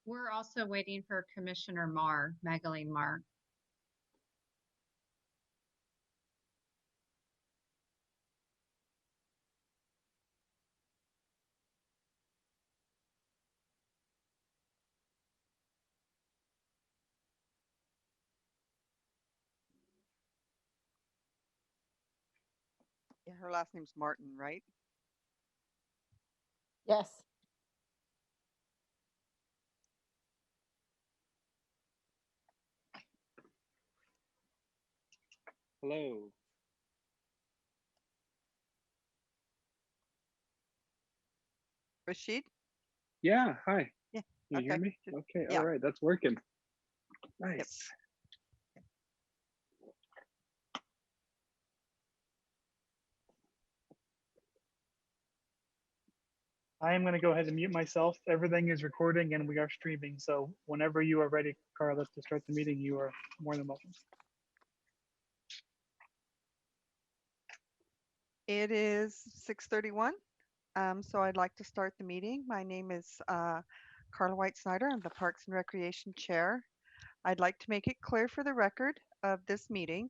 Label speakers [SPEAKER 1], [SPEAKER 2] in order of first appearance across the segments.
[SPEAKER 1] We're also waiting for Commissioner Marr, Magdalene Marr.
[SPEAKER 2] Yeah, her last name's Martin, right?
[SPEAKER 3] Yes.
[SPEAKER 4] Hello.
[SPEAKER 2] Rashid?
[SPEAKER 4] Yeah, hi.
[SPEAKER 2] Yeah.
[SPEAKER 4] Can you hear
[SPEAKER 2] Okay.
[SPEAKER 4] me? Okay,
[SPEAKER 2] Yeah.
[SPEAKER 4] all right, that's working. Nice.
[SPEAKER 5] I am going to go ahead and mute myself. Everything is recording and we are streaming. So whenever you are ready, Carlos, to start the meeting, you are more than welcome.
[SPEAKER 2] It is 6:31. So I'd like to start the meeting. My name is Carla White Snyder. I'm the Parks and Recreation Chair. I'd like to make it clear for the record of this meeting,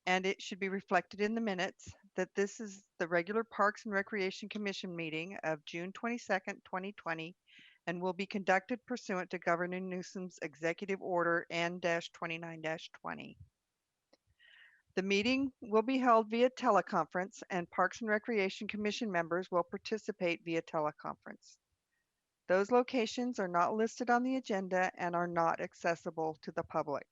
[SPEAKER 2] and it should be reflected in the minutes, that this is the regular Parks and Recreation Commission meeting of June 22nd, 2020, and will be conducted pursuant to Governor Newsom's Executive Order N-29-20. The meeting will be held via teleconference, and Parks and Recreation Commission members will participate via teleconference. Those locations are not listed on the agenda and are not accessible to the public.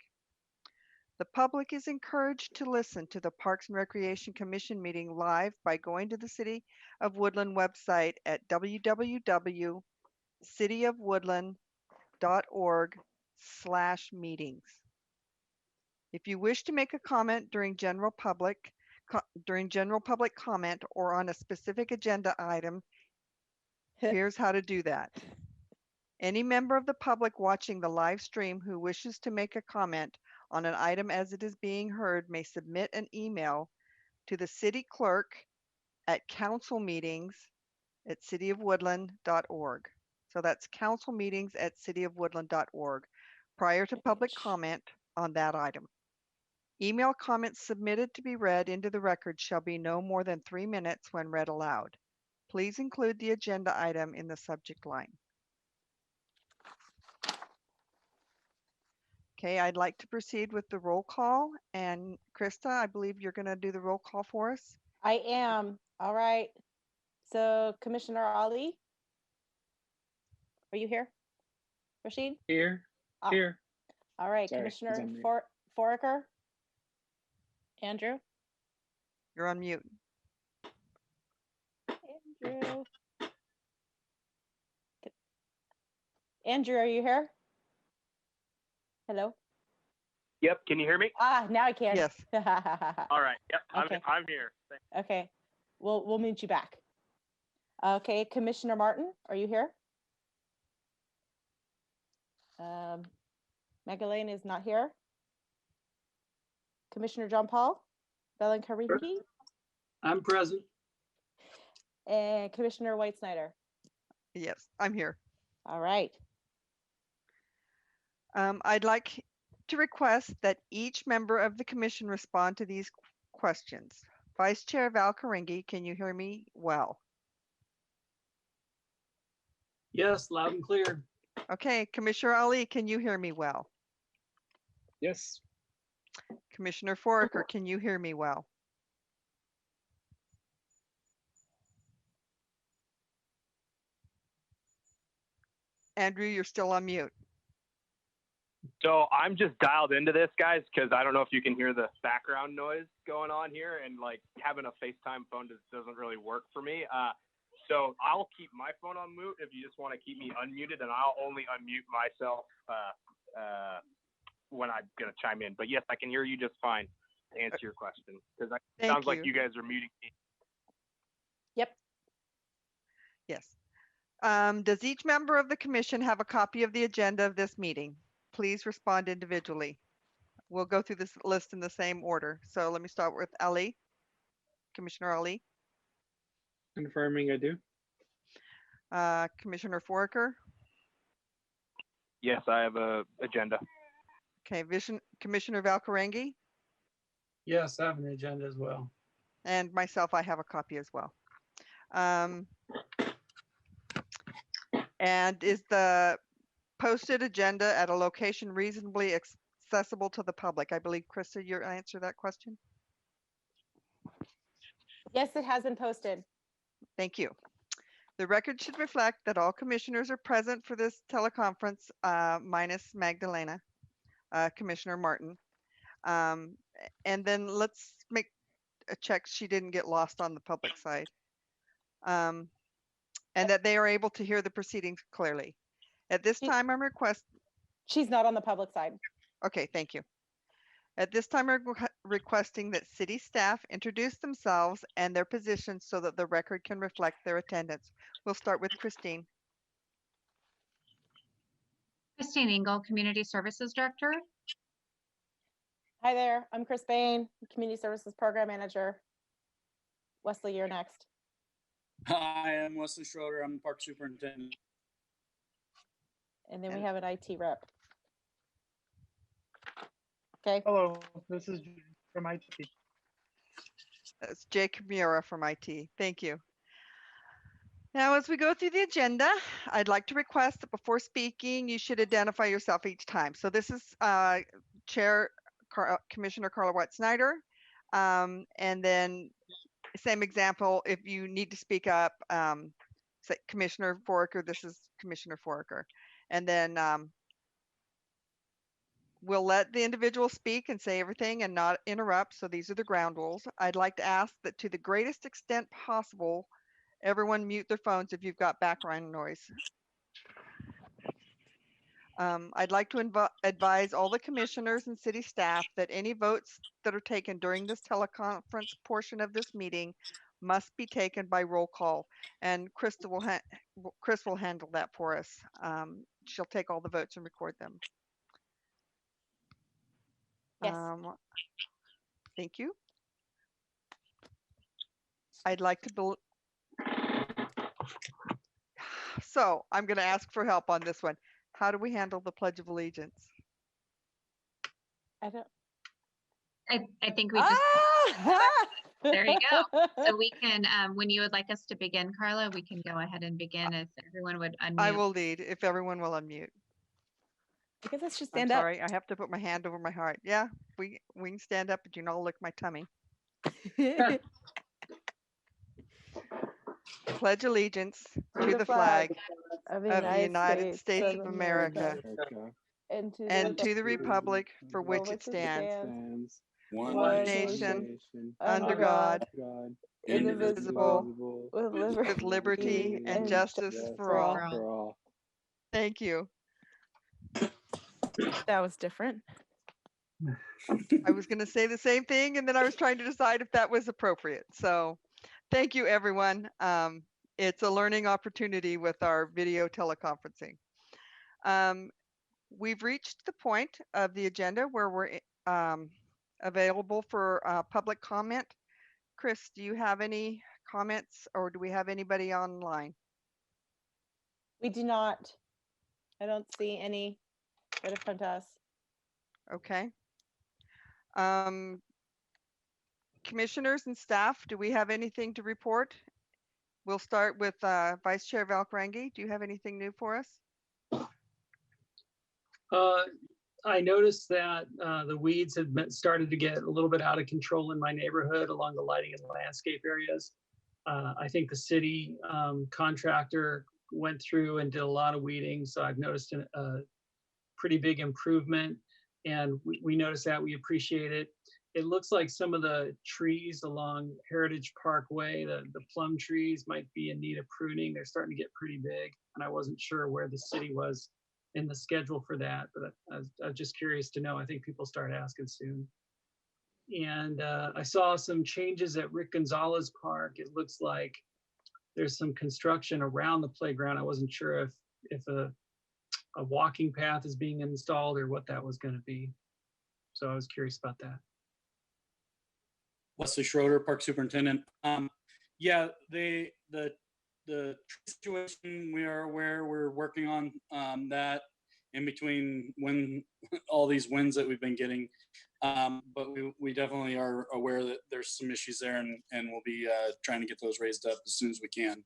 [SPEAKER 2] The public is encouraged to listen to the Parks and Recreation Commission meeting live by going to the City of Woodland website at www.cityofwoodland.org/meetings. If you wish to make a comment during general public comment or on a specific agenda item, here's how to do that. Any member of the public watching the live stream who wishes to make a comment on an item as it is being heard may submit an email to the city clerk at councilmeetings@cityofwoodland.org. So that's councilmeetings@cityofwoodland.org prior to public comment on that item. Email comments submitted to be read into the record shall be no more than 3 minutes when read aloud. Please include the agenda item in the subject line. Okay, I'd like to proceed with the roll call. And Krista, I believe you're going to do the roll call for us.
[SPEAKER 3] I am. All right. So Commissioner Ali, are you here? Rashid?
[SPEAKER 4] Here.
[SPEAKER 3] Oh.
[SPEAKER 4] Here.
[SPEAKER 3] All right.
[SPEAKER 4] Sorry,
[SPEAKER 3] Commissioner Foraker? Andrew?
[SPEAKER 2] You're on mute.
[SPEAKER 3] Andrew? Andrew, are you here? Hello?
[SPEAKER 6] Yep. Can you hear me?
[SPEAKER 3] Now I can.
[SPEAKER 2] Yes.
[SPEAKER 6] All right. Yep.
[SPEAKER 3] Okay.
[SPEAKER 6] I'm here. Thanks.
[SPEAKER 3] Okay. We'll mute you back. Okay. Commissioner Martin, are you here? Magdalene is not here. Commissioner John Paul Bellancaringi?
[SPEAKER 7] I'm present.
[SPEAKER 3] And Commissioner White Snyder?
[SPEAKER 2] Yes, I'm here.
[SPEAKER 3] All right.
[SPEAKER 2] I'd like to request that each member of the commission respond to these questions. Vice Chair Valcaringi, can you hear me well?
[SPEAKER 7] Yes, loud and clear.
[SPEAKER 2] Okay, Commissioner Ali, can you hear me well?
[SPEAKER 4] Yes.
[SPEAKER 2] Commissioner Foraker, can you hear me well? Andrew, you're still on mute.
[SPEAKER 6] So I'm just dialed into this, guys, because I don't know if you can hear the background noise going on here, and like having a FaceTime phone doesn't really work for me. So I'll keep my phone on mute if you just want to keep me unmuted, and I'll only unmute myself when I'm gonna chime in. But yes, I can hear you just fine to answer your question, because it sounds like you guys are muting me.
[SPEAKER 3] Yep.
[SPEAKER 2] Yes. Does each member of the commission have a copy of the agenda of this meeting? Please respond individually. We'll go through this list in the same order. So let me start with Ali. Commissioner Ali.
[SPEAKER 4] Confirming I do.
[SPEAKER 2] Commissioner Foraker.
[SPEAKER 6] Yes, I have a agenda.
[SPEAKER 2] Okay, Commissioner Valcarengi,
[SPEAKER 7] Yes, I have an agenda as well.
[SPEAKER 2] and myself, I have a copy as well. And is the posted agenda at a location reasonably accessible to the public? I believe, Krista, you answer that question.
[SPEAKER 3] Yes, it has been posted.
[SPEAKER 2] Thank you. The record should reflect that all commissioners are present for this teleconference, minus Magdalena, Commissioner Martin. And then let's make a check she didn't get lost on the public side. And that they are able to hear the proceedings clearly. At this time, I'm
[SPEAKER 3] She's not on the public side.
[SPEAKER 2] okay, thank you. At this time, I'm requesting that city staff introduce themselves and their positions so that the record can reflect their attendance. We'll start with Christine.
[SPEAKER 1] Christine Engel, Community Services Director.
[SPEAKER 3] Hi there, I'm Chris Bain, Community Services Program Manager. Wesley, you're next.
[SPEAKER 8] Hi, I'm Wesley Schroeder. I'm the park superintendent.
[SPEAKER 3] And then we have an IT rep. Okay,
[SPEAKER 5] Hello, this is from IT.
[SPEAKER 2] That's Jake Mura from IT. Thank you. Now, as we go through the agenda, I'd like to request that before speaking, you should identify yourself each time. So this is Commissioner Carla White-Snyder. And then same example, if you need to speak up, say Commissioner Foraker, this is Commissioner Foraker. And then we'll let the individual speak and say everything and not interrupt. So these are the ground rules. I'd like to ask that to the greatest extent possible, everyone mute their phones if you've got background noise. I'd like to advise all the commissioners and city staff that any votes that are taken during this teleconference portion of this meeting must be taken by roll call. And Chris will handle that for us. She'll take all the votes and record them.
[SPEAKER 3] yes.
[SPEAKER 2] Thank you. I'd like to So I'm going to ask for help on this one. How do we handle the Pledge of Allegiance?
[SPEAKER 3] I don't.
[SPEAKER 1] I think we just,
[SPEAKER 3] Ah!
[SPEAKER 1] there you go. So we can, when you would like us to begin, Carla, we can go ahead and begin if everyone would unmute.
[SPEAKER 2] I will lead if everyone will unmute.
[SPEAKER 3] I guess let's just
[SPEAKER 2] I'm
[SPEAKER 3] stand up.
[SPEAKER 2] sorry, I have to put my hand over my heart. Yeah, we can stand up, but you know, lick my tummy. Pledge allegiance to the flag
[SPEAKER 3] of
[SPEAKER 2] of the United States of America
[SPEAKER 3] and
[SPEAKER 2] and to the republic for which it stands,
[SPEAKER 4] Stands
[SPEAKER 3] one
[SPEAKER 2] nation,
[SPEAKER 4] nation,
[SPEAKER 2] under God,
[SPEAKER 4] God,
[SPEAKER 2] indivisible, with liberty and justice for all.
[SPEAKER 4] For all.
[SPEAKER 2] Thank you.
[SPEAKER 3] That was different.
[SPEAKER 2] I was going to say the same thing, and then I was trying to decide if that was appropriate. So thank you, everyone. It's a learning opportunity with our video teleconferencing. We've reached the point of the agenda where we're available for public comment. Chris, do you have any comments, or do we have anybody online?
[SPEAKER 3] We do not. I don't see any right in front of us.
[SPEAKER 2] Okay. Commissioners and staff, do we have anything to report? We'll start with Vice Chair Valcarengi. Do you have anything new for us?
[SPEAKER 7] I noticed that the weeds had started to get a little bit out of control in my neighborhood along the lighting and landscape areas. I think the city contractor went through and did a lot of weeding, so I've noticed a pretty big improvement, and we noticed that. We appreciate it. It looks like some of the trees along Heritage Parkway, the plum trees, might be in need of pruning. They're starting to get pretty big, and I wasn't sure where the city was in the schedule for that, but I was just curious to know. I think people start asking soon. And I saw some changes at Rick Gonzalez Park. It looks like there's some construction around the playground. I wasn't sure if a walking path is being installed or what that was going to be. So I was curious about that.
[SPEAKER 8] Wesley Schroeder, park superintendent. Yeah, the tree situation, we are aware, we're working on that. in between when all these wins that we've been getting. But we definitely are aware that there's some issues there, and we'll be trying to get those raised up as soon as we can.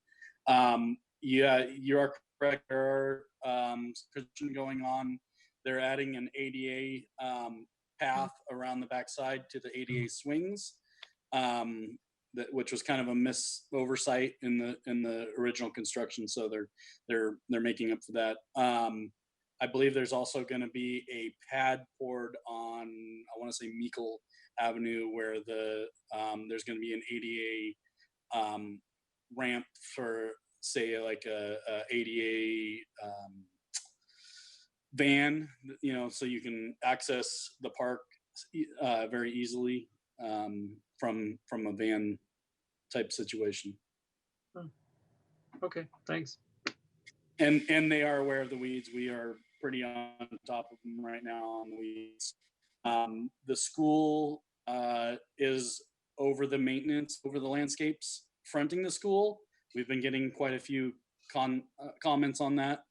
[SPEAKER 8] Yeah, you are correct. There are construction going on. They're adding an ADA path around the backside to the ADA swings, which was kind of a oversight in the original construction. So they're making up for that. I believe there's also going to be a pad poured on, I want to say Meikle Avenue, where there's going to be an ADA ramp for, say, like a ADA van, so you can access the park very easily from a van type situation.
[SPEAKER 7] Okay, thanks.
[SPEAKER 8] And they are aware of the weeds. We are pretty on top of them right now on the weeds. The school is over the maintenance, over the landscapes fronting the school. We've been getting quite a few comments on that.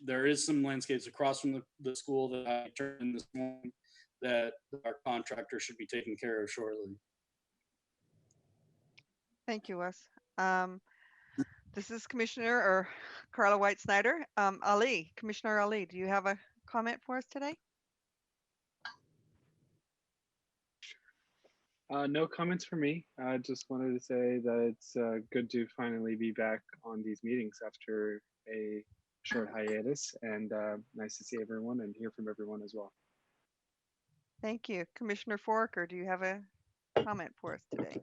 [SPEAKER 8] There is some landscapes across from the school that I turned in this morning that our contractor should be taking care of shortly.
[SPEAKER 2] Thank you, Wes. This is Commissioner or Carla White Snyder. Ali, Commissioner Ali, do you have a comment for us today?
[SPEAKER 4] No comments for me. I just wanted to say that it's good to finally be back on these meetings after a short hiatus, and nice to see everyone and hear from everyone as well.
[SPEAKER 2] Thank you. Commissioner Foraker, do you have a comment for us today?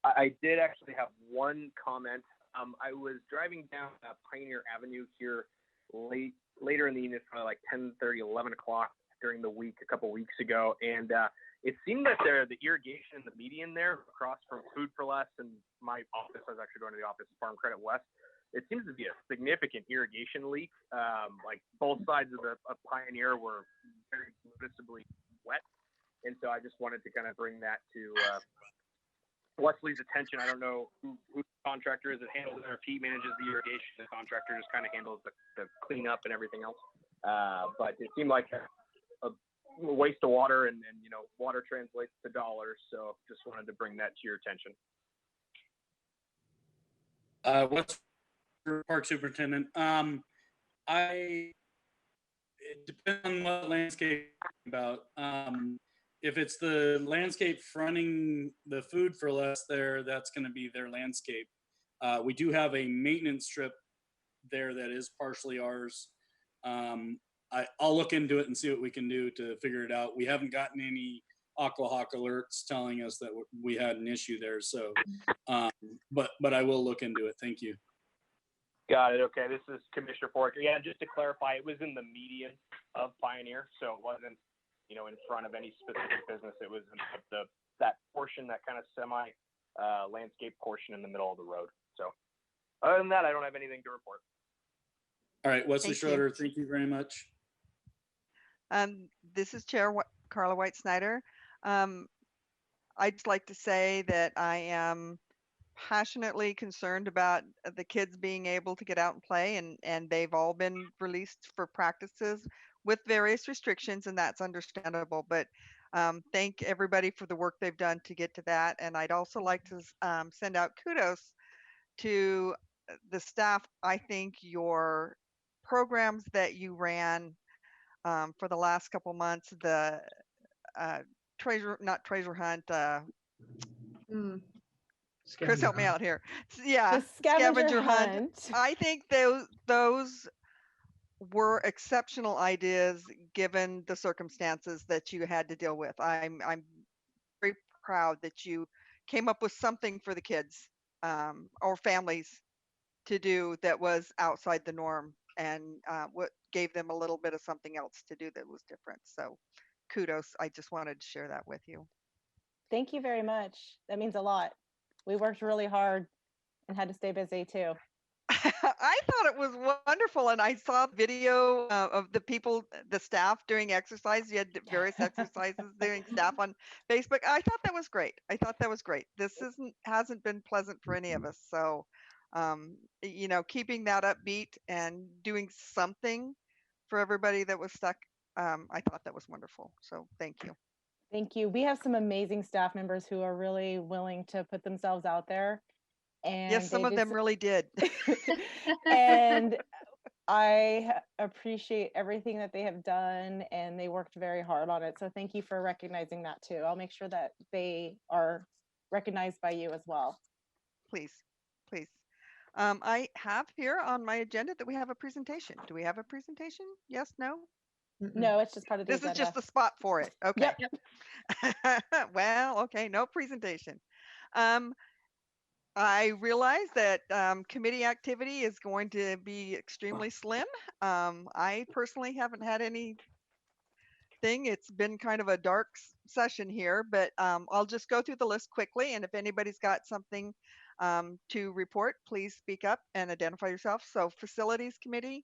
[SPEAKER 6] I did actually have one comment. I was driving down Pioneer Avenue here later in the evening, probably like 10:30, 11 o'clock during the week, a couple weeks ago, and it seemed that the irrigation in the median there across from Food for Less and my office, I was actually going to the office, Farm Credit West, it seems to be a significant irrigation leak. Like both sides of Pioneer were very noticeably wet, and so I just wanted to kind of bring that to Wesley's attention. I don't know who the contractor is that handles it, or if he manages the irrigation. The contractor just kind of handles the cleanup and everything else. But it seemed like a waste of water, and water translates to dollars. So just wanted to bring that to your attention.
[SPEAKER 8] What's your park superintendent? It depends on what landscape about. If it's the landscape fronting the Food for Less there, that's going to be their landscape. We do have a maintenance strip there that is partially ours. I'll look into it and see what we can do to figure it out. We haven't gotten any Aquahawk alerts telling us that we had an issue there. So, but I will look into it. Thank you.
[SPEAKER 6] Got it. Okay. This is Commissioner Forker. Yeah, just to clarify, it was in the median of Pioneer, so it wasn't in front of any specific business. It was in that portion, that kind of semi landscape portion in the middle of the road. So other than that, I don't have anything to report.
[SPEAKER 8] All right, Wesley Schroeder, thank you very much.
[SPEAKER 2] This is Chair Carla White Snyder. I'd just like to say that I am passionately concerned about the kids being able to get out and play, and they've all been released for practices with various restrictions, and that's understandable. But thank everybody for the work they've done to get to that. And I'd also like to send out kudos to the staff. I think your programs that you ran for the last couple months, the treasure hunt. Chris, help me out here. Yeah,
[SPEAKER 3] The scavenger hunt.
[SPEAKER 2] I think those were exceptional ideas given the circumstances that you had to deal with. I'm very proud that you came up with something for the kids or families to do that was outside the norm, and what gave them a little bit of something else to do that was different. So kudos. I just wanted to share that with you.
[SPEAKER 3] Thank you very much. That means a lot. We worked really hard and had to stay busy too.
[SPEAKER 2] I thought it was wonderful, and I saw video of the staff doing exercise. You had various exercises doing staff on Facebook. I thought that was great. This hasn't been pleasant for any of us. So You know, keeping that upbeat and doing something for everybody that was stuck. I thought that was wonderful. So thank you.
[SPEAKER 3] Thank you. We have some amazing staff members who are really willing to put themselves out there. And
[SPEAKER 2] Yes, some
[SPEAKER 3] they
[SPEAKER 2] of
[SPEAKER 3] did
[SPEAKER 2] them really did.
[SPEAKER 3] and I appreciate everything that they have done, and they worked very hard on it. So thank you for recognizing that too. I'll make sure that they are recognized by you as well.
[SPEAKER 2] Please, please. I have here on my agenda that we have a presentation. Do we have a presentation? Yes, no?
[SPEAKER 3] No, it's just part of the
[SPEAKER 2] This is
[SPEAKER 3] agenda.
[SPEAKER 2] just the spot for it. Okay.
[SPEAKER 3] Yep.
[SPEAKER 2] Well, okay, no presentation. I realize that committee activity is going to be extremely slim. I personally haven't had anything. It's been kind of a dark session here, but I'll just go through the list quickly. And if anybody's got something to report, please speak up and identify yourself. So Facilities Committee.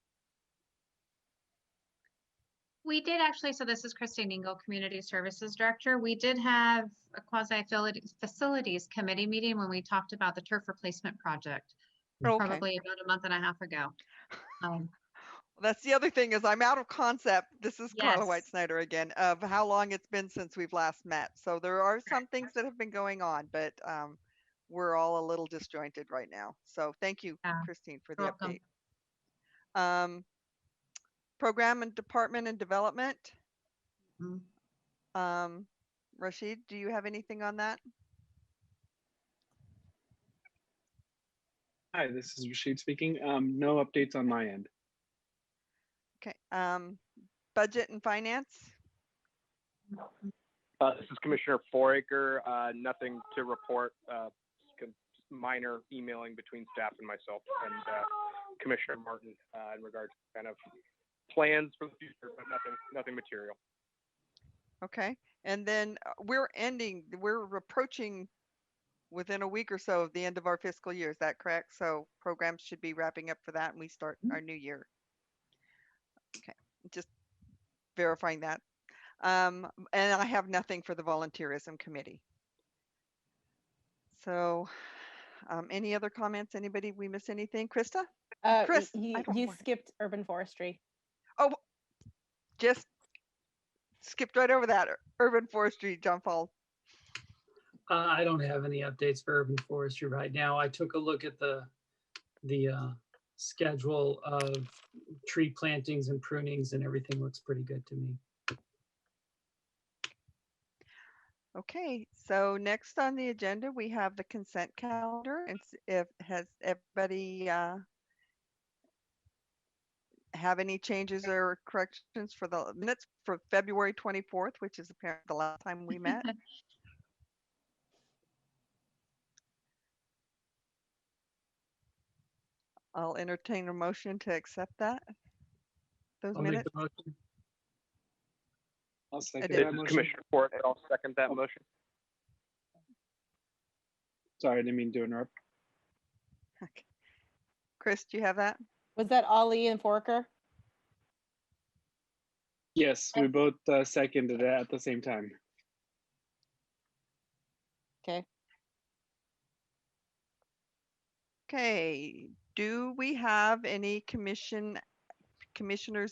[SPEAKER 1] We did actually, so this is Christine Engel, Community Services Director. We did have a facilities committee meeting when we talked about the turf replacement project,
[SPEAKER 2] Okay.
[SPEAKER 1] probably about a month and a half ago.
[SPEAKER 2] That's the other thing is I'm out of concept. This is Carla
[SPEAKER 1] Yes.
[SPEAKER 2] White Snyder again of how long it's been since we've last met. So there are some things that have been going on, but we're all a little disjointed right now. So thank you,
[SPEAKER 1] Yeah,
[SPEAKER 2] Christine, for the
[SPEAKER 1] you're welcome.
[SPEAKER 2] update. Program and Department and Development.
[SPEAKER 1] Mhm.
[SPEAKER 2] Rashid, do you have anything on that?
[SPEAKER 4] Hi, this is Rashid speaking. No updates on my end.
[SPEAKER 2] Okay. Budget and Finance.
[SPEAKER 6] This is Commissioner Foraker. Nothing to report. Just minor emailing between staff and myself and Commissioner Martin in regards to kind of plans for the future, but nothing material.
[SPEAKER 2] Okay. And then we're approaching within a week or so of the end of our fiscal year. Is that correct? So programs should be wrapping up for that and we start our new year. Okay. Just verifying that. And I have nothing for the volunteerism committee. So any other comments? Anybody, we miss anything? Krista? Chris,
[SPEAKER 3] You skipped urban forestry.
[SPEAKER 2] Oh, just skipped right over that. Urban forestry, John Paul.
[SPEAKER 7] I don't have any updates for urban forestry right now. I took a look at the schedule of tree plantings and prunings, and everything looks pretty good to me.
[SPEAKER 2] Okay, so next on the agenda, we have the consent calendar. And if has everybody have any changes or corrections for the minutes for February 24th, which is apparently the last time we met? I'll entertain a motion to accept that. Those
[SPEAKER 7] I'll make
[SPEAKER 2] minutes.
[SPEAKER 7] the motion.
[SPEAKER 4] I'll second
[SPEAKER 2] did.
[SPEAKER 6] This
[SPEAKER 4] that
[SPEAKER 6] is
[SPEAKER 4] motion.
[SPEAKER 6] Commissioner Foraker. I'll second that motion.
[SPEAKER 4] Sorry, I didn't mean to interrupt.
[SPEAKER 2] Okay. Chris, do you have that?
[SPEAKER 3] Was that Ali and Forker?
[SPEAKER 4] Yes, we both seconded it at the same time.
[SPEAKER 3] Okay.
[SPEAKER 2] Okay, do we have any commissioners'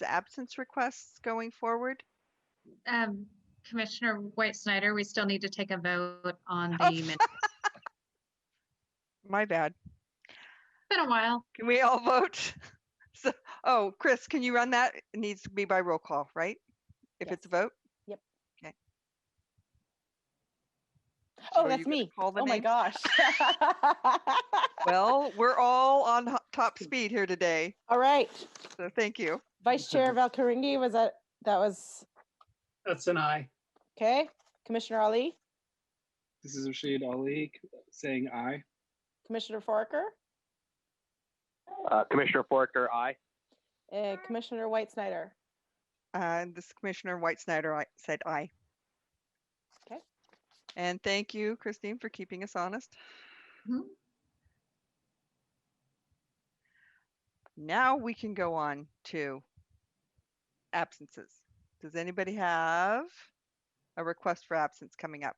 [SPEAKER 2] absence requests going forward?
[SPEAKER 1] Commissioner White Snyder, we still need to take a vote on
[SPEAKER 2] Oh,
[SPEAKER 1] the minutes.
[SPEAKER 2] My bad.
[SPEAKER 1] It's been a while.
[SPEAKER 2] Can we all vote? So, oh, Chris, can you run that? It needs to be by roll call, right? If it's a vote?
[SPEAKER 3] Yep.
[SPEAKER 2] Okay.
[SPEAKER 3] Oh,
[SPEAKER 2] So are
[SPEAKER 3] that's
[SPEAKER 2] you gonna
[SPEAKER 3] me.
[SPEAKER 2] call the
[SPEAKER 3] Oh my
[SPEAKER 2] names?
[SPEAKER 3] gosh.
[SPEAKER 2] Well, we're all on top speed here today,
[SPEAKER 3] All right.
[SPEAKER 2] so thank you.
[SPEAKER 3] Vice Chair Valkaringi, that was
[SPEAKER 7] That's an aye.
[SPEAKER 3] okay. Commissioner Ali,
[SPEAKER 4] This is Rashid Ali saying aye.
[SPEAKER 3] Commissioner Forker,
[SPEAKER 6] Commissioner Foraker, aye.
[SPEAKER 3] and Commissioner White Snyder.
[SPEAKER 2] This Commissioner White Snyder said aye.
[SPEAKER 3] Okay.
[SPEAKER 2] And thank you, Christine, for keeping us honest.
[SPEAKER 1] Mhm.
[SPEAKER 2] Now we can go on to absences. Does anybody have a request for absence coming up?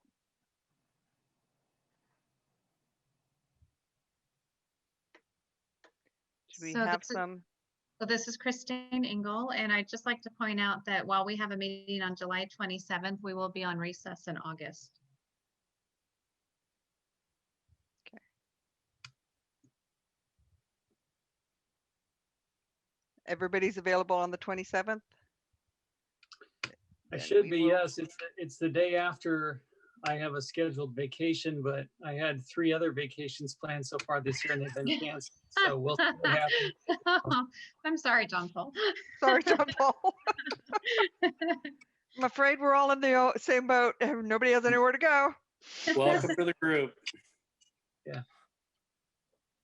[SPEAKER 2] we
[SPEAKER 1] So
[SPEAKER 2] have
[SPEAKER 1] this is-
[SPEAKER 2] some?
[SPEAKER 1] Well, this is Christine Engel, and I'd just like to point out that while we have a meeting on July 27th, we will be on recess in August.
[SPEAKER 2] Everybody's available on the 27th?
[SPEAKER 7] I
[SPEAKER 2] Then
[SPEAKER 7] should
[SPEAKER 2] we
[SPEAKER 7] be,
[SPEAKER 2] will-
[SPEAKER 7] yes. It's the day after I have a scheduled vacation, but I had 3 other vacations planned so far this year and they've been canceled. So we'll see what happens.
[SPEAKER 1] I'm sorry, John Paul.
[SPEAKER 2] Sorry, John Paul. I'm afraid we're all in the same boat. Nobody has anywhere to go.
[SPEAKER 8] Welcome to the group.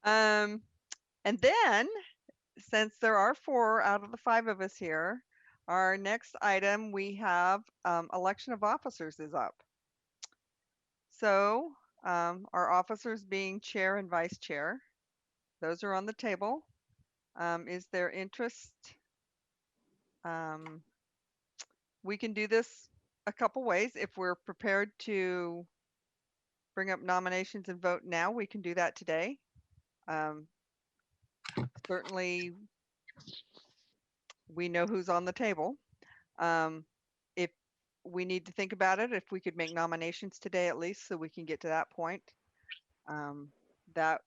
[SPEAKER 2] And then, since there are 4 out of the 5 of us here, our next item we have election of officers is up. So our officers being chair and vice chair, those are on the table. Is there interest? We can do this a couple ways. If we're prepared to bring up nominations and vote now, we can do that today. Certainly, we know who's on the table. If we need to think about it, if we could make nominations today at least, so we can get to that point, that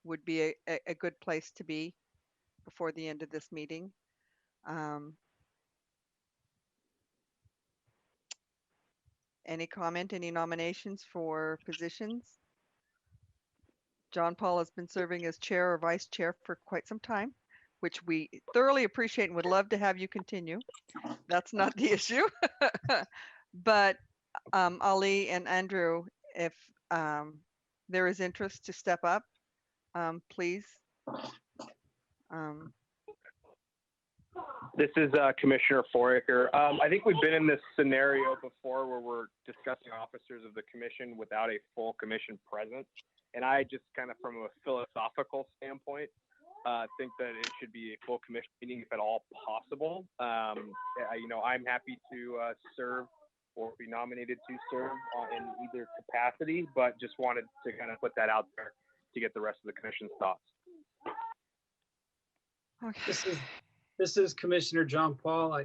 [SPEAKER 2] would be a good place to be before the end of this meeting. Any comment, any nominations for positions? John Paul has been serving as chair or vice chair for quite some time, which we thoroughly appreciate and would love to have you continue. That's not the issue. But Ali and Andrew, if there is interest to step up, please.
[SPEAKER 6] This is Commissioner Foraker. I think we've been in this scenario before where we're discussing officers of the commission without a full commission present. And I just kind of from a philosophical standpoint, think that it should be a full commission meeting if at all possible. You know, I'm happy to serve or be nominated to serve in either capacity, but just wanted to kind of put that out there to get the rest of the commission's thoughts.
[SPEAKER 2] Okay.
[SPEAKER 7] This is Commissioner John Paul.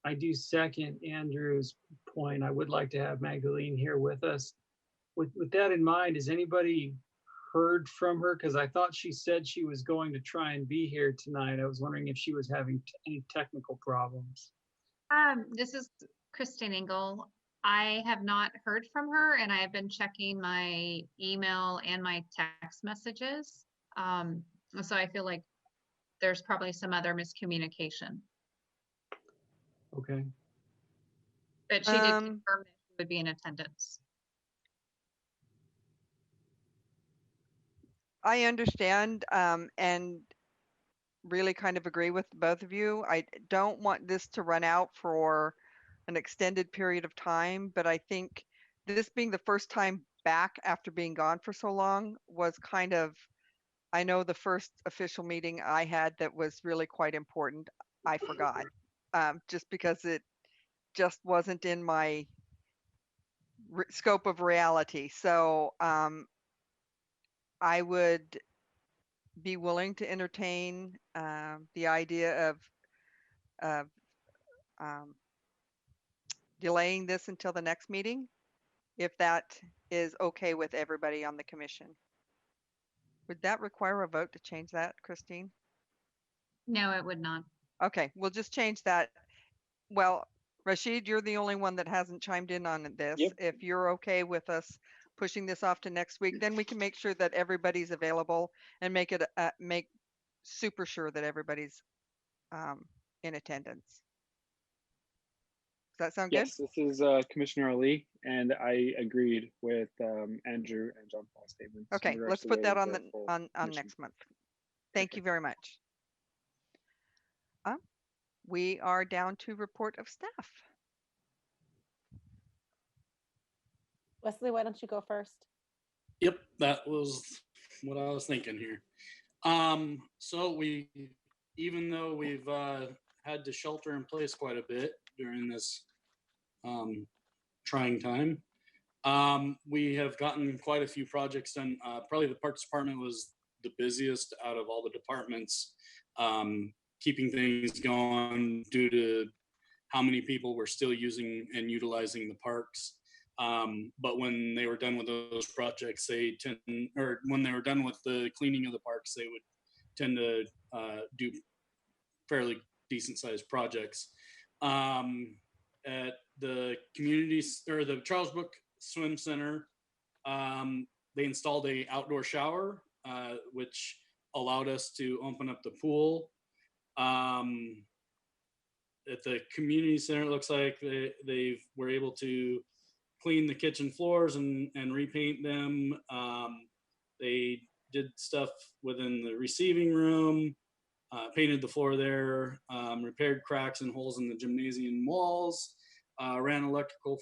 [SPEAKER 7] I do second Andrew's point. I would like to have Magdalene here with us. With that in mind, has anybody heard from her? Because I thought she said she was going to try and be here tonight. I was wondering if she was having any technical problems.
[SPEAKER 1] This is Christine Engel. I have not heard from her, and I have been checking my email and my text messages. So I feel like there's probably some other miscommunication.
[SPEAKER 7] Okay.
[SPEAKER 1] But she did confirm that she would be in attendance.
[SPEAKER 2] I understand and really kind of agree with both of you. I don't want this to run out for an extended period of time, but I think this being the first time back after being gone for so long was kind of, I know the first official meeting I had that was really quite important, I forgot, just because it just wasn't in my scope of reality. So I would be willing to entertain the idea of delaying this until the next meeting, if that is okay with everybody on the commission. Would that require a vote to change that, Christine?
[SPEAKER 1] No, it would not.
[SPEAKER 2] Okay, we'll just change that. Well, Rashid, you're the only one that hasn't chimed in on this.
[SPEAKER 4] Yep.
[SPEAKER 2] If you're okay with us pushing this off to next week, then we can make sure that everybody's available and make it make super sure that everybody's in attendance. Does that sound
[SPEAKER 4] Yes, this is Commissioner Ali, and I agreed with Andrew and John Paul's statements.
[SPEAKER 2] good?
[SPEAKER 4] in
[SPEAKER 2] Okay,
[SPEAKER 4] regards
[SPEAKER 2] let's
[SPEAKER 4] to
[SPEAKER 2] put that
[SPEAKER 4] waiting
[SPEAKER 2] on
[SPEAKER 4] for a full
[SPEAKER 2] on
[SPEAKER 4] commission.
[SPEAKER 2] next month. Thank
[SPEAKER 4] Okay.
[SPEAKER 2] you very much. We are down to report of staff.
[SPEAKER 3] Wesley, why don't you go first?
[SPEAKER 8] Yep, that was what I was thinking here. So even though we've had to shelter in place quite a bit during this trying time, we have gotten quite a few projects done. Probably the Parks Department was the busiest out of all the departments, keeping things going due to how many people were still using and utilizing the parks. But when they were done with those projects, or when they were done with the cleaning of the parks, they would tend to do fairly decent sized projects. At the communities or the Charles Brook Swim Center, they installed a outdoor shower, which allowed us to open up the pool. At the community center, it looks like they were able to clean the kitchen floors and repaint them. They did stuff within the receiving room, painted the floor there, repaired cracks and holes in the gymnasium walls, ran electrical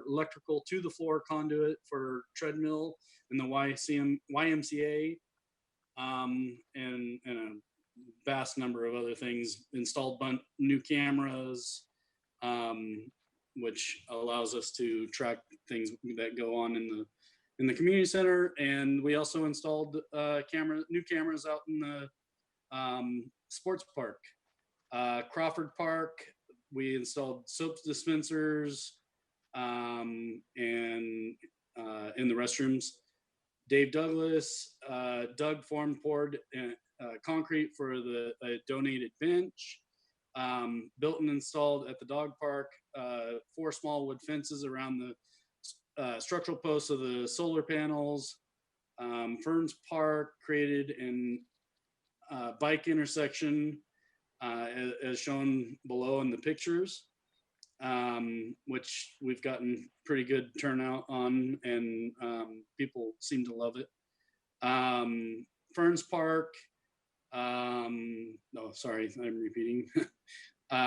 [SPEAKER 8] electrical to the floor conduit for treadmill in the YMCA, and a vast number of other things. Installed new cameras, which allows us to track things that go on in the community center. And we also installed new cameras out in the sports park, Crawford Park. We installed soap dispensers and in the restrooms. Dave Douglas, Doug poured concrete for the donated bench. Built and installed at the dog park 4 small wood fences around the structural posts of the solar panels. Ferns Park created an bike intersection as shown below in the pictures, which we've gotten pretty good turnout on, and people seem to love it. Ferns Park, no, sorry, I'm repeating.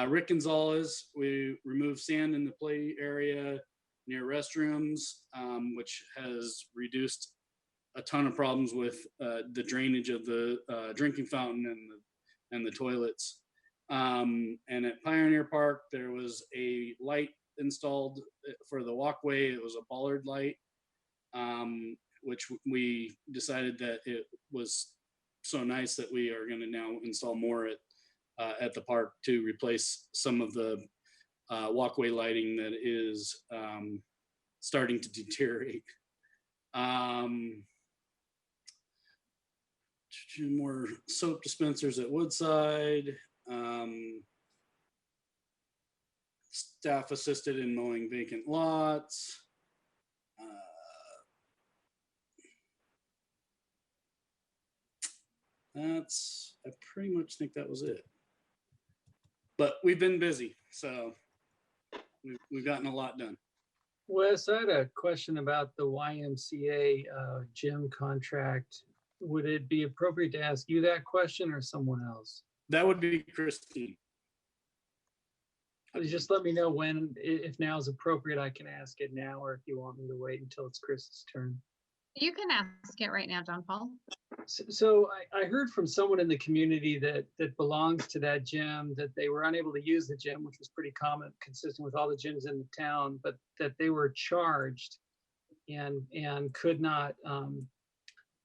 [SPEAKER 8] Rick Gonzalez, we removed sand in the play area near restrooms, which has reduced a ton of problems with the drainage of the drinking fountain and the toilets. And at Pioneer Park, there was a light installed for the walkway. It was a bollard light, which we decided that it was so nice that we are going to now install more at the park to replace some of the walkway lighting that is starting to deteriorate. More soap dispensers at Woodside. Staff assisted in mowing vacant lots. I pretty much think that was it. But we've been busy, so we've gotten a lot done.
[SPEAKER 7] Wes, I had a question about the YMCA gym contract. Would it be appropriate to ask you that question or someone else?
[SPEAKER 8] That would be Christine.
[SPEAKER 7] Just let me know when, if now is appropriate, I can ask it now, or if you want me to wait until it's Chris's turn.
[SPEAKER 1] You can ask it right now, John Paul.
[SPEAKER 7] So I heard from someone in the community that belongs to that gym that they were unable to use the gym, which was pretty common, consistent with all the gyms in the town, but that they were charged and could not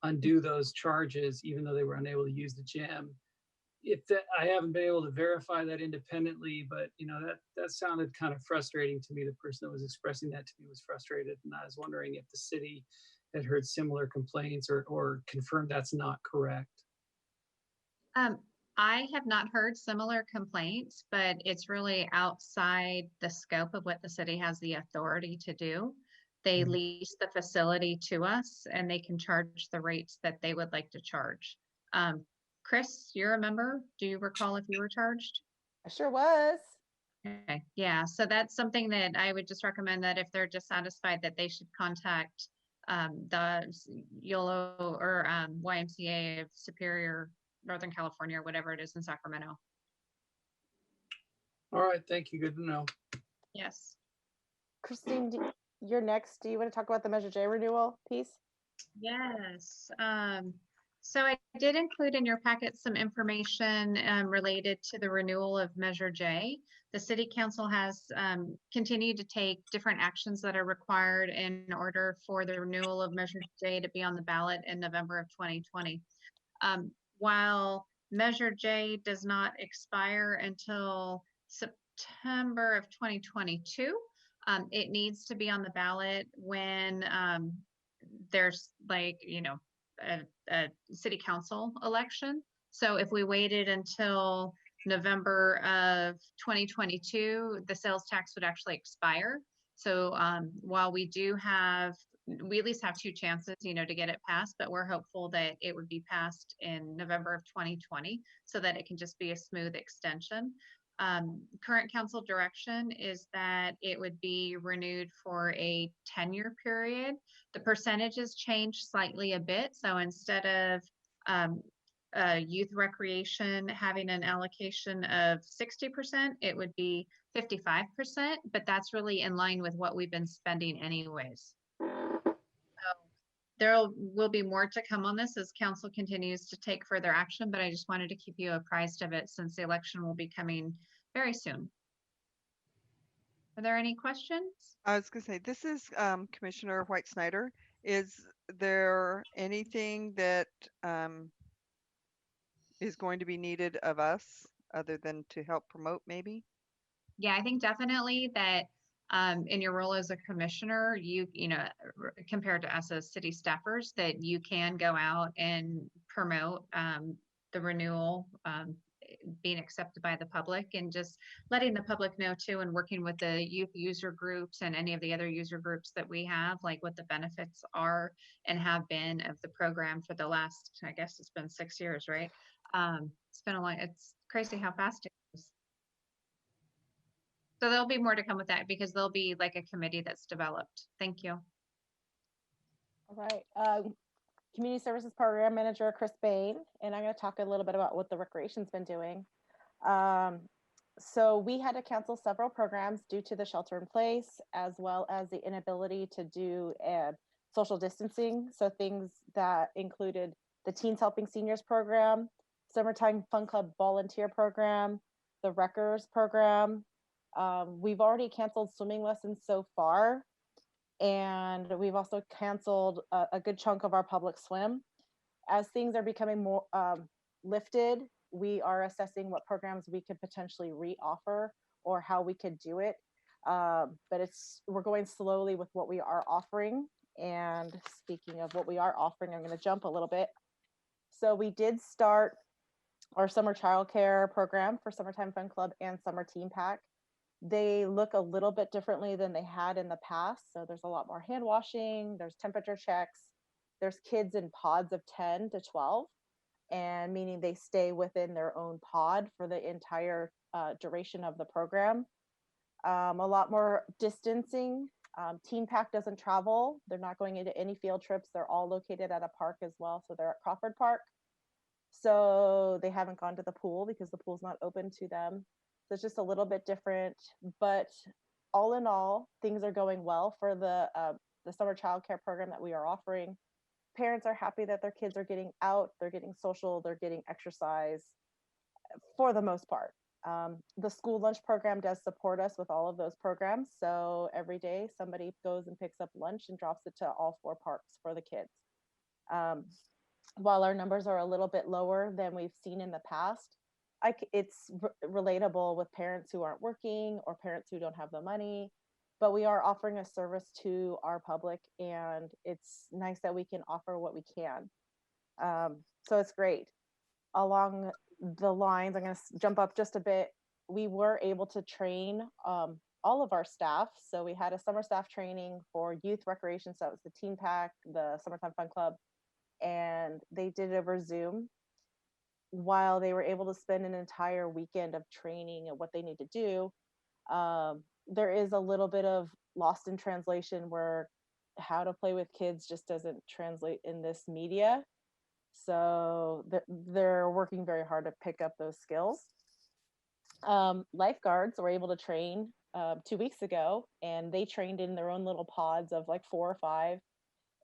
[SPEAKER 7] undo those charges, even though they were unable to use the gym. I haven't been able to verify that independently, but that sounded kind of frustrating to me. The person that was expressing that to me was frustrated, and I was wondering if the city had heard similar complaints or confirmed that's not correct.
[SPEAKER 1] I have not heard similar complaints, but it's really outside the scope of what the city has the authority to do. They lease the facility to us, and they can charge the rates that they would like to charge. Chris, you're a member. Do you recall if you were charged?
[SPEAKER 3] I sure was.
[SPEAKER 1] Okay, yeah, so that's something that I would just recommend, that if they're dissatisfied, that they should contact the YOLO or YMCA of Superior, Northern California, or whatever it is in Sacramento.
[SPEAKER 7] All right, thank you. Good to know.
[SPEAKER 1] Yes.
[SPEAKER 3] Christine, you're next. Do you want to talk about the Measure J renewal piece?
[SPEAKER 1] Yes. So I did include in your packet some information related to the renewal of Measure J. The City Council has continued to take different actions that are required in order for the renewal of Measure J to be on the ballot in November of 2020. While Measure J does not expire until September of 2022, it needs to be on the ballot when there's like, a city council election. So if we waited until November of 2022, the sales tax would actually expire. So while we at least have two chances, to get it passed, but we're hopeful that it would be passed in November of 2020 so that it can just be a smooth extension. Current council direction is that it would be renewed for a 10-year period. The percentages change slightly a bit. So instead of youth recreation having an allocation of 60%, it would be 55%, but that's really in line with what we've been spending anyways. So there will be more to come on this as council continues to take further action, but I just wanted to keep you apprised of it since the election will be coming very soon. Are there any questions?
[SPEAKER 2] I was going to say, this is Commissioner White Snyder. Is there anything that is going to be needed of us other than to help promote maybe?
[SPEAKER 1] Yeah, I think definitely that in your role as a commissioner, compared to us as city staffers, that you can go out and promote the renewal being accepted by the public, and just letting the public know too, and working with the youth user groups and any of the other user groups that we have, like what the benefits are and have been of the program for the last, I guess it's been 6 years, right? It's been it's crazy how fast it is. So there'll be more to come with that because there'll be like a committee that's developed. Thank you.
[SPEAKER 3] All right. Community Services Program Manager Chris Bain, and I'm going to talk a little bit about what the recreation's been doing. So we had to cancel several programs due to the shelter in place, as well as the inability to do social distancing. So things that included the Teens Helping Seniors program, Summertime Fun Club volunteer program, the Wreckers program. We've already canceled swimming lessons so far, and we've also canceled a good chunk of our public swim. As things are becoming more lifted, we are assessing what programs we could potentially re-offer or how we could do it. But we're going slowly with what we are offering. And speaking of what we are offering, I'm going to jump a little bit. So we did start our summer childcare program for Summertime Fun Club and Summer Team Pack. They look a little bit differently than they had in the past. So there's a lot more hand washing, there's temperature checks, there's kids in pods of 10 to 12, and meaning they stay within their own pod for the entire duration of the program. A lot more distancing. Team Pack doesn't travel. They're not going into any field trips. They're all located at a park as well. So they're at Crawford Park. So they haven't gone to the pool because the pool's not open to them. So it's just a little bit different, but all in all, things are going well for the summer childcare program that we are offering. Parents are happy that their kids are getting out, they're getting social, they're getting exercise for the most part. The school lunch program does support us with all of those programs. So every day somebody goes and picks up lunch and drops it to all 4 parks for the kids. While our numbers are a little bit lower than we've seen in the past, it's relatable with parents who aren't working or parents who don't have the money, but we are offering a service to our public, and it's nice that we can offer what we can. So it's great. Along the lines, I'm going to jump up just a bit. We were able to train all of our staff. So we had a summer staff training for youth recreation. So that was the Team Pack, the Summertime Fun Club, and they did it over Zoom. While they were able to spend an entire weekend of training and what they need to do, there is a little bit of lost in translation where how to play with kids just doesn't translate in this media. So they're working very hard to pick up those skills. Lifeguards were able to train 2 weeks ago, and they trained in their own little pods of like 4 or 5.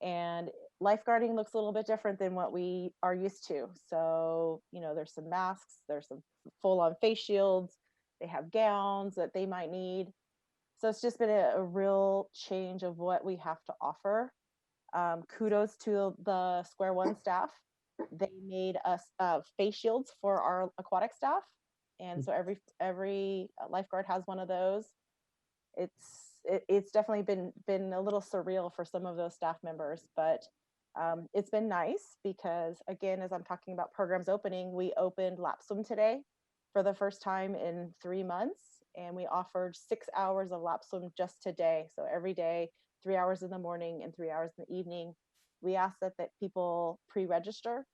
[SPEAKER 3] And lifeguarding looks a little bit different than what we are used to. So, there's some masks, there's some full on face shields, they have gowns that they might need. So it's just been a real change of what we have to offer. Kudos to the Square One staff. They made us face shields for our aquatic staff. And so every lifeguard has one of those. It's definitely been a little surreal for some of those staff members, but it's been nice because, again, as I'm talking about programs opening, we opened lap swim today for the first time in 3 months, and we offered 6 hours of lap swim just today. So every day, 3 hours in the morning and 3 hours in the evening. We asked that people pre-register,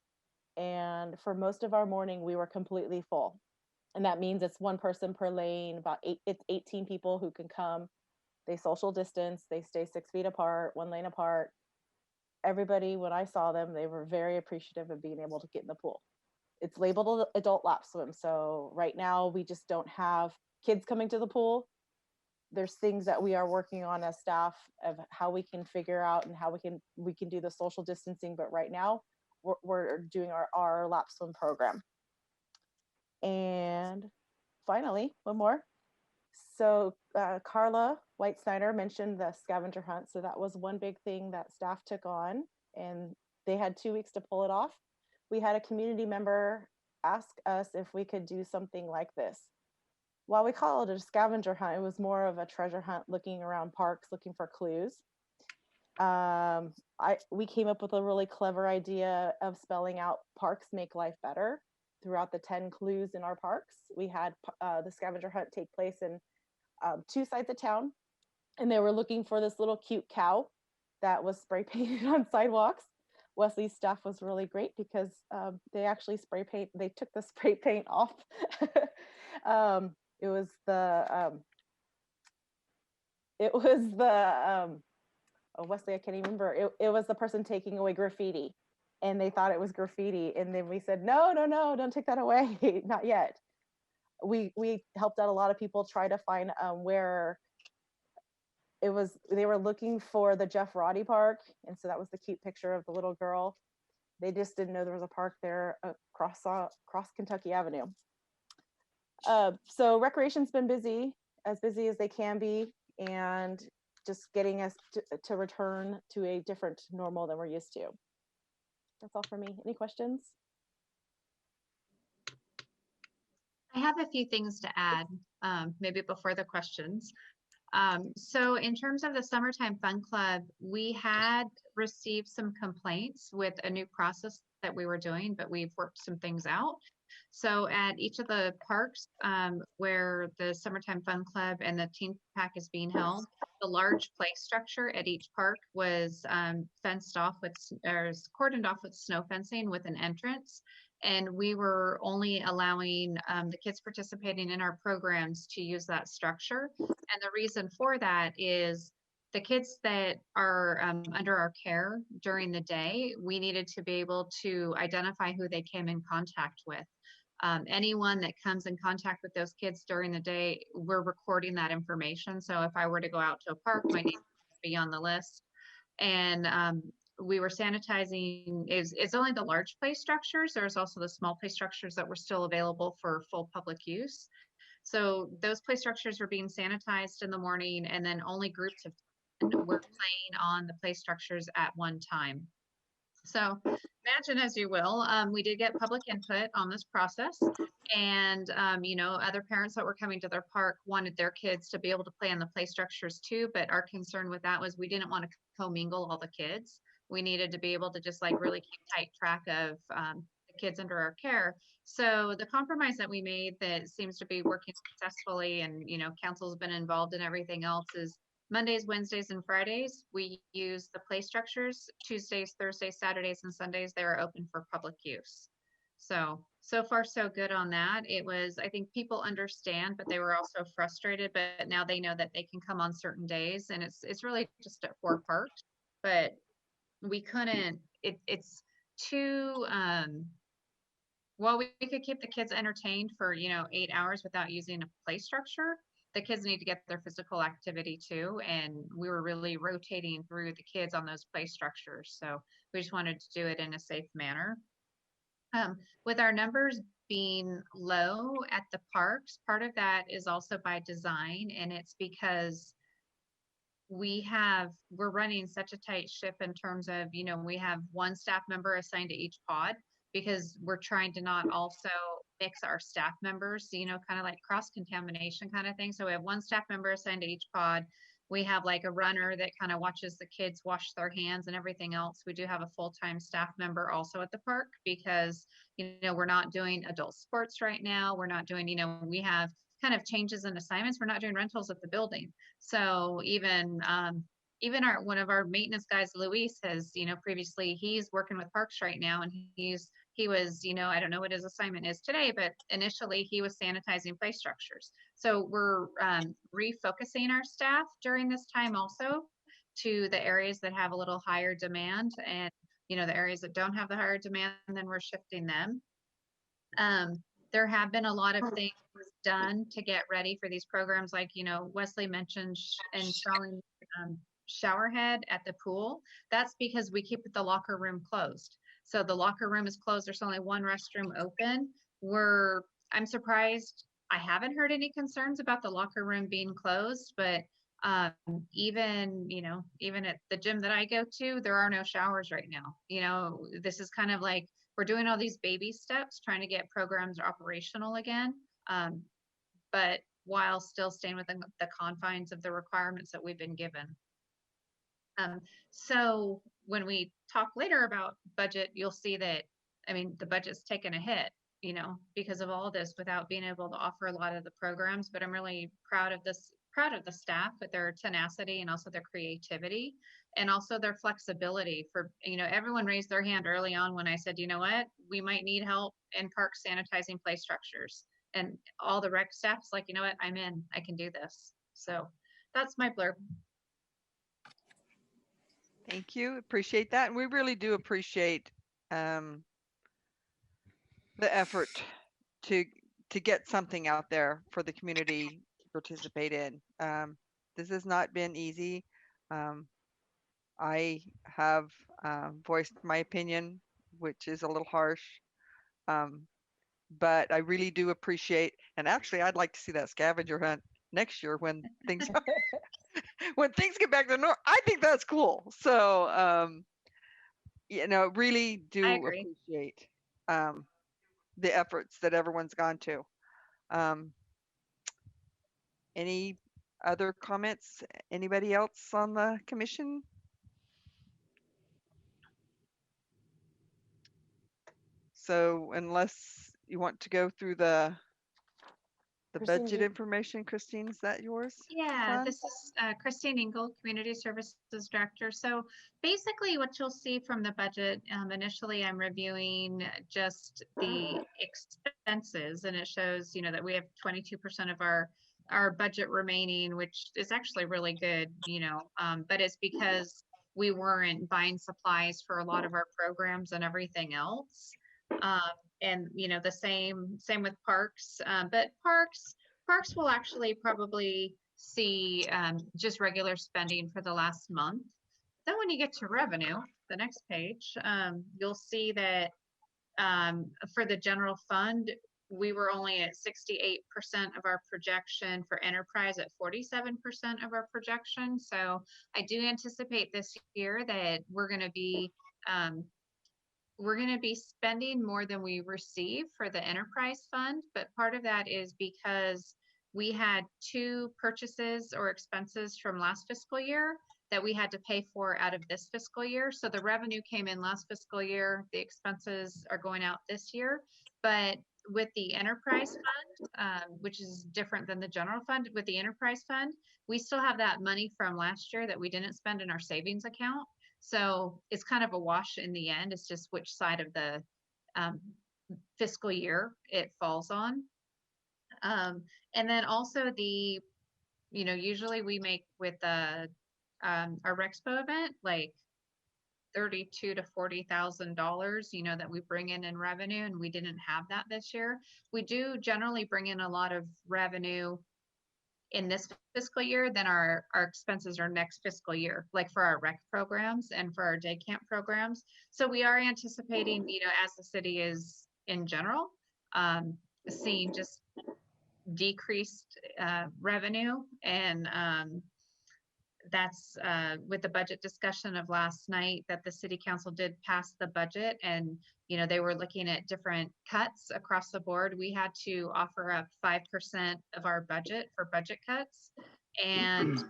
[SPEAKER 3] and for most of our morning, we were completely full. And that means it's one person per lane, it's 18 people who can come. They social distance, they stay 6 feet apart, 1 lane apart. Everybody, when I saw them, they were very appreciative of being able to get in the pool. It's labeled adult lap swim. So right now we just don't have kids coming to the pool. There's things that we are working on as staff of how we can figure out and how we can do the social distancing. But right now we're doing our lap swim program. And finally, one more. So Carla White Snyder mentioned the scavenger hunt. So that was one big thing that staff took on, and they had 2 weeks to pull it off. We had a community member ask us if we could do something like this. While we call it a scavenger hunt, it was more of a treasure hunt, looking around parks, looking for clues. We came up with a really clever idea of spelling out "parks make life better" throughout the 10 clues in our parks. We had the scavenger hunt take place in 2 sides of town, and they were looking for this little cute cow that was spray painted on sidewalks. Wesley's staff was really great because they actually they took the spray paint off. It was the oh, Wesley, I can't even remember. It was the person taking away graffiti, and they thought it was graffiti. And then we said, no, don't take that away. Not yet. We helped out a lot of people try to find where it was. They were looking for the Jeff Roddy Park. And so that was the cute picture of the little girl. They just didn't know there was a park there across Kentucky Avenue. So recreation's been busy as they can be, and just getting us to return to a different normal than we're used to. That's all for me. Any questions?
[SPEAKER 1] I have a few things to add, maybe before the questions. So in terms of the Summertime Fun Club, we had received some complaints with a new process that we were doing, but we've worked some things out. So at each of the parks where the Summertime Fun Club and the Teen Pack is being held, the large play structure at each park was fenced off or cordoned off with snow fencing with an entrance. And we were only allowing the kids participating in our programs to use that structure. And the reason for that is the kids that are under our care during the day, we needed to be able to identify who they came in contact with. Anyone that comes in contact with those kids during the day, we're recording that information. So if I were to go out to a park, my name would be on the list. And we were sanitizing. It's only the large play structures. There's also the small play structures that were still available for full public use. So those play structures were being sanitized in the morning, and then only groups of 10 were playing on the play structures at one time. So imagine as you will, we did get public input on this process, and other parents that were coming to their park wanted their kids to be able to play on the play structures too. But our concern with that was we didn't want to commingle all the kids. We needed to be able to just like really keep tight track of the kids under our care. So the compromise that we made that seems to be working successfully, and council's been involved in everything else, is Mondays, Wednesdays, and Fridays, we use the play structures. Tuesdays, Thursdays, Saturdays, and Sundays, they are open for public use. So far, so good on that. It was, I think people understand, but they were also frustrated, but now they know that they can come on certain days, and it's really just at 4 parks, but we couldn't, it's too, well, we could keep the kids entertained for, 8 hours without using a play structure. the kids need to get their physical activity too. And we were really rotating through the kids on those play structures. So we just wanted to do it in a safe manner. With our numbers being low at the parks, part of that is also by design, and it's because we're running such a tight ship in terms of, we have one staff member assigned to each pod because we're trying to not also mix our staff members, kind of like cross contamination kind of thing. So we have one staff member assigned to each pod. We have like a runner that kind of watches the kids wash their hands and everything else. We do have a full-time staff member also at the park because, we're not doing adult sports right now. We're not doing, we have kind of changes in assignments. We're not doing rentals at the building. So even one of our maintenance guys, Luis, has, previously he's working with parks right now, and he was, I don't know what his assignment is today, but initially he was sanitizing play structures. So we're refocusing our staff during this time also to the areas that have a little higher demand, and the areas that don't have the higher demand, then we're shifting them. There have been a lot of things done to get ready for these programs, like Wesley mentioned installing shower head at the pool. That's because we keep the locker room closed. So the locker room is closed. There's only one restroom open. I'm surprised. I haven't heard any concerns about the locker room being closed, but even at the gym that I go to, there are no showers right now. This is kind of like we're doing all these baby steps trying to get programs operational again, but while still staying within the confines of the requirements that we've been given. So when we talk later about budget, you'll see that, the budget's taken a hit, because of all this, without being able to offer a lot of the programs. But I'm really proud of the staff with their tenacity and also their creativity and also their flexibility for, everyone raised their hand early on when I said, what, we might need help in park sanitizing play structures, and all the rec staff's like, what, I'm in, I can do this. So that's my blurb.
[SPEAKER 2] Thank you. Appreciate that. And we really do appreciate the effort to get something out there for the community to participate in. This has not been easy. I have voiced my opinion, which is a little harsh, but I really do appreciate. And actually, I'd like to see that scavenger hunt next year when things when things get back to normal. I think that's cool. So, really do appreciate the efforts that everyone's gone to. Any other comments? Anybody else on the commission? So unless you want to go through the
[SPEAKER 3] Christine,
[SPEAKER 2] budget information, Christine, is that yours?
[SPEAKER 1] Yeah,
[SPEAKER 2] son?
[SPEAKER 1] this is Christine Engel, Community Services Director. So basically what you'll see from the budget, initially I'm reviewing just the expenses, and it shows, that we have 22% of our budget remaining, which is actually really good, but it's because we weren't buying supplies for a lot of our programs and everything else. And, the same with parks, but Parks will actually probably see just regular spending for the last month. Then when you get to revenue, the next page, you'll see that for the general fund, we were only at 68% of our projection, for enterprise at 47% of our projection. So I do anticipate this year that we're going to be spending more than we receive for the enterprise fund, but part of that is because we had 2 purchases or expenses from last fiscal year that we had to pay for out of this fiscal year. So the revenue came in last fiscal year, the expenses are going out this year. But with the enterprise fund, which is different than the general fund, with the enterprise fund, we still have that money from last year that we didn't spend in our savings account. So it's kind of a wash in the end. It's just which side of the fiscal year it falls on. And then also usually we make with our Rexpo event, like $32,000 to $40,000, that we bring in revenue, and we didn't have that this year. We do generally bring in a lot of revenue in this fiscal year than our expenses are next fiscal year, like for our rec programs and for our day camp programs. So we are anticipating, you know, as the city is in general, seeing just decreased revenue, and that's with the budget discussion of last night that the city council did pass the budget, and you know they were looking at different cuts across the board. We had to offer up 5% of our budget for budget cuts, and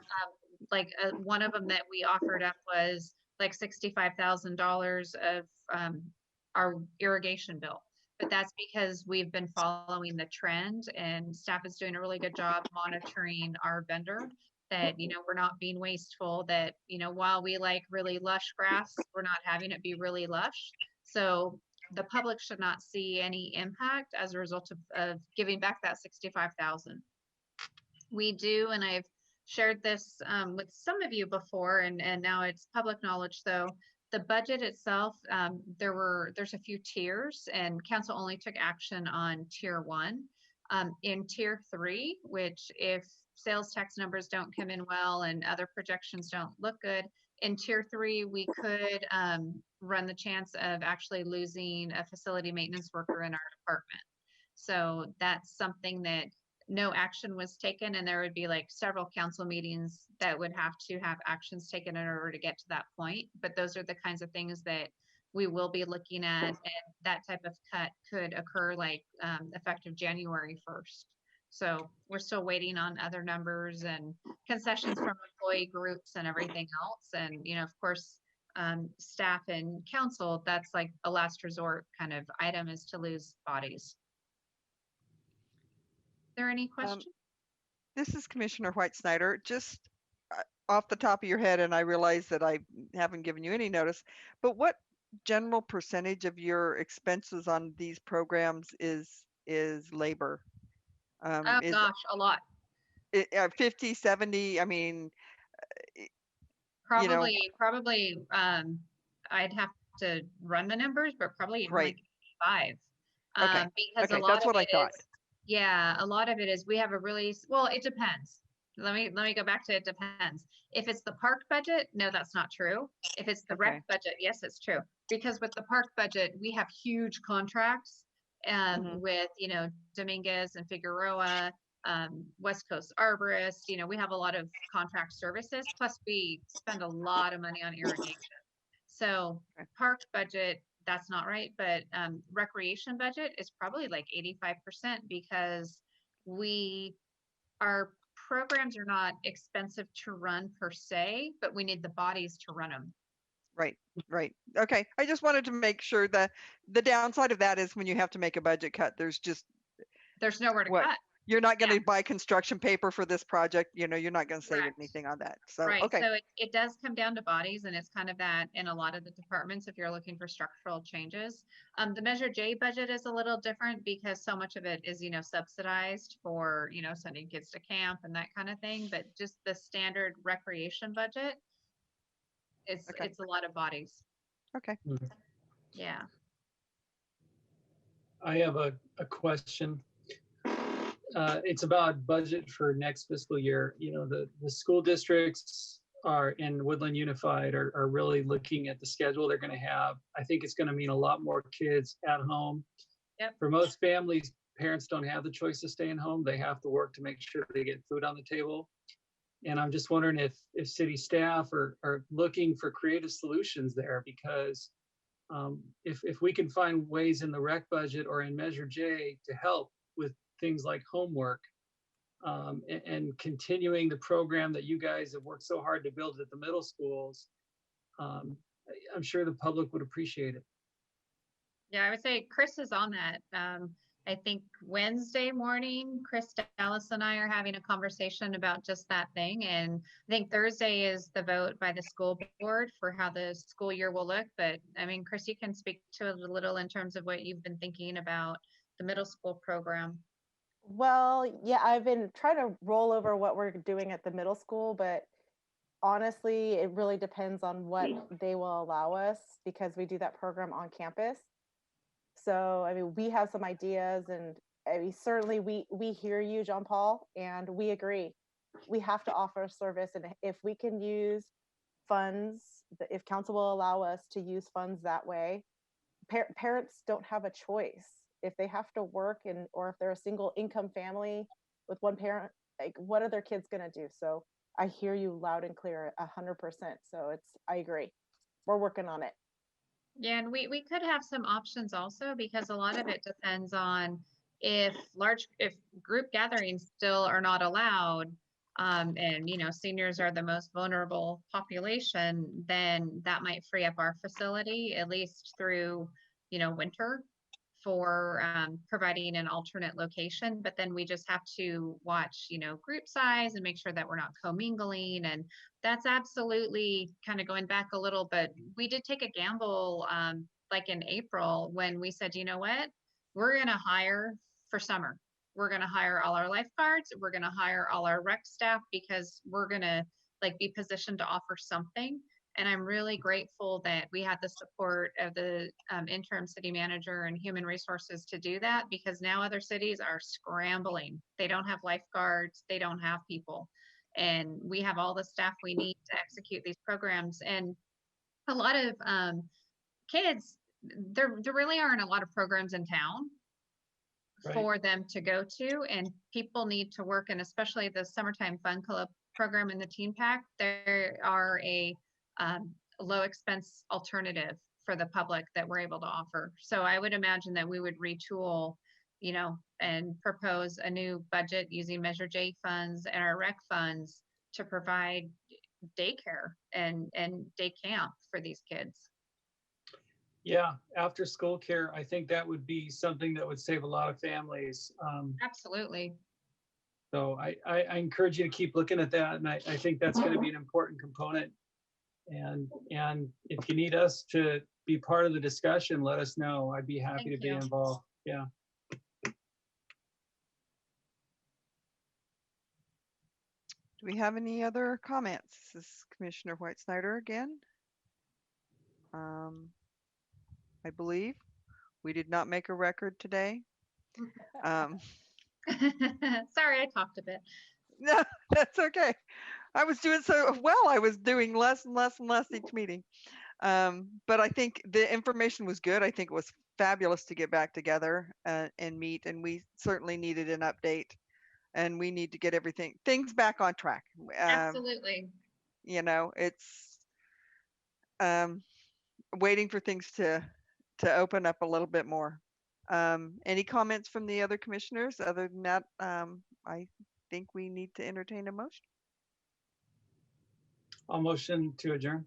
[SPEAKER 1] one of them that we offered up was like $65,000 of our irrigation bill. But that's because we've been following the trend, and staff is doing a really good job monitoring our vendor, that, you know, we're not being wasteful, that, you know, while we like really lush grass, we're not having it be really lush. So the public should not see any impact as a result of giving back that 65,000. We do, and I've shared this with some of you before, and now it's public knowledge, though. The budget itself, there's a few tiers, and council only took action on tier 1. In tier 3, which if sales tax numbers don't come in well and other projections don't look good, in tier 3, we could run the chance of actually losing a facility maintenance worker in our department. So that's something that no action was taken, and there would be like several council meetings that would have to have actions taken in order to get to that point. But those are the kinds of things that we will be looking at, and that type of cut could occur like effective January 1st. So we're still waiting on other numbers and concessions from employee groups and everything else. And, you know, of course, staff and council, that's like a last resort kind of item, is to lose bodies. Are there any questions?
[SPEAKER 2] This is Commissioner White Snyder. Just off the top of your head, and I realize that I haven't given you any notice, but what general percentage of your expenses on these programs is labor?
[SPEAKER 1] Oh
[SPEAKER 2] Is
[SPEAKER 1] gosh, a lot.
[SPEAKER 2] 50, 70? I mean,
[SPEAKER 1] Probably, I'd have to run the numbers, but probably even
[SPEAKER 2] right.
[SPEAKER 1] like 5.
[SPEAKER 2] Okay.
[SPEAKER 1] Because
[SPEAKER 2] Okay,
[SPEAKER 1] a lot
[SPEAKER 2] that's
[SPEAKER 1] of
[SPEAKER 2] what I
[SPEAKER 1] it
[SPEAKER 2] thought.
[SPEAKER 1] is, yeah, a lot of it is we have a really, well, it depends. Let me go back to it depends. If it's the park budget, no, that's not true. If it's the rec budget, yes, it's true. Because with the park budget, we have huge contracts with, you know, Dominguez and Figueroa, West Coast Arborist, you know, we have a lot of contract services, plus we spend a lot of money on irrigation. So park budget, that's not right, but recreation budget is probably like 85%, because our programs are not expensive to run per se, but we need the bodies to run them.
[SPEAKER 2] Right. Okay. I just wanted to make sure that the downside of that is when you have to make a budget cut, there's
[SPEAKER 1] nowhere to cut.
[SPEAKER 2] You're not going to buy construction paper for this project. You know, you're not going to save
[SPEAKER 1] Correct.
[SPEAKER 2] anything on that. So,
[SPEAKER 1] right.
[SPEAKER 2] Okay.
[SPEAKER 1] So it does come down to bodies, and it's kind of that in a lot of the departments if you're looking for structural changes. The Measure J budget is a little different because so much of it is, you know, subsidized for, you know, sending kids to camp and that kind of thing. But just the standard recreation budget, it's a lot of bodies.
[SPEAKER 2] Okay.
[SPEAKER 1] Yeah.
[SPEAKER 7] I have a question. It's about budget for next fiscal year. You know, the school districts are in Woodland Unified are really looking at the schedule they're going to have. I think it's going to mean a lot more kids at home.
[SPEAKER 1] Yep.
[SPEAKER 7] For most families, parents don't have the choice of staying home. They have to work to make sure they get food on the table. And I'm just wondering if city staff are looking for creative solutions there, because if we can find ways in the rec budget or in Measure J to help with things like homework and continuing the program that you guys have worked so hard to build at the middle schools, I'm sure the public would appreciate it.
[SPEAKER 1] Yeah, I would say Chris is on that. I think Wednesday morning, Chris Dallas and I are having a conversation about just that thing. And I think Thursday is the vote by the school board for how the school year will look. But I mean, Chris, you can speak to it a little in terms of what you've been thinking about the middle school program.
[SPEAKER 3] Well, yeah, I've been trying to roll over what we're doing at the middle school, but honestly, it really depends on what they will allow us, because we do that program on campus. So, I mean, we have some ideas, and I mean, certainly we hear you, John Paul, and we agree. we have to offer a service, and if we can use funds, if council will allow us to use funds that way, parents don't have a choice. If they have to work or if they're a single income family with one parent, like what are their kids gonna do? So I hear you loud and clear, 100%. So I agree. We're working on it.
[SPEAKER 1] Yeah, and we could have some options also, because a lot of it depends on if group gatherings still are not allowed, and seniors are the most vulnerable population, then that might free up our facility at least through winter for providing an alternate location. But then we just have to watch group size and make sure that we're not commingling. And that's absolutely kind of going back a little, but we did take a gamble like in April when we said, you know what, we're going to hire for summer. We're going to hire all our lifeguards. We're going to hire all our rec staff, because we're going to be positioned to offer something. And I'm really grateful that we had the support of the interim city manager and human resources to do that, because now other cities are scrambling. They don't have lifeguards. They don't have people. And we have all the staff we need to execute these programs. And a lot of kids, there really aren't a lot of programs in town for them to go to, and people need to work. And especially the summertime fun club program and the teen pack, there are a low expense alternative for the public that we're able to offer. So I would imagine that we would retool, and propose a new budget using Measure J funds and our rec funds to provide daycare and day camp for these kids.
[SPEAKER 7] Yeah, after school care, I think that would be something that would save a lot of families.
[SPEAKER 1] Absolutely.
[SPEAKER 7] So I encourage you to keep looking at that, and I think that's going to be an important component. And if you need us to be part of the discussion, let us know. I'd be happy to be involved. Yeah.
[SPEAKER 2] Do we have any other comments? This is Commissioner White Snyder again. I believe we did not make a record today.
[SPEAKER 1] Sorry, I talked a bit.
[SPEAKER 2] No, that's okay. I was doing so well. I was doing less and less and less each meeting. But I think the information was good. I think it was fabulous to get back together and meet. And we certainly needed an update. And we need to get things back on track.
[SPEAKER 1] Absolutely.
[SPEAKER 2] It's waiting for things to open up a little bit more. Any comments from the other commissioners? Other than that, I think we need to entertain a motion.
[SPEAKER 7] I'll motion to adjourn.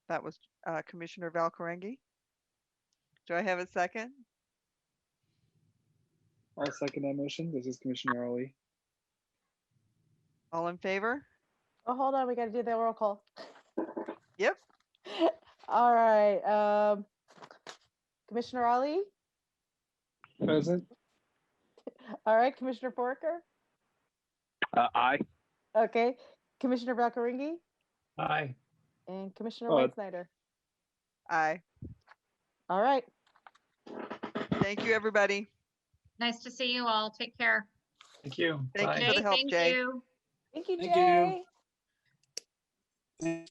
[SPEAKER 2] That was Commissioner Valcarengi. Do I have a second?
[SPEAKER 4] I'll second that motion. This is Commissioner Ali.
[SPEAKER 2] All in favor?
[SPEAKER 3] Oh, hold on. We got to do the roll call.
[SPEAKER 2] Yep.
[SPEAKER 3] All right. Commissioner Ali?
[SPEAKER 4] Present.
[SPEAKER 3] All right. Commissioner Porker?
[SPEAKER 6] Aye.
[SPEAKER 3] Okay. Commissioner Valcarengi?
[SPEAKER 7] Aye.
[SPEAKER 3] And Commissioner White Snyder?
[SPEAKER 2] Aye.
[SPEAKER 3] All right.
[SPEAKER 2] Thank you, everybody.
[SPEAKER 1] Nice to see you all. Take care.
[SPEAKER 7] Thank you.
[SPEAKER 2] Thank
[SPEAKER 7] Bye.
[SPEAKER 2] you for the help, Jay.
[SPEAKER 1] You.
[SPEAKER 3] Thank you,
[SPEAKER 8] Thank
[SPEAKER 3] Jay.
[SPEAKER 8] you.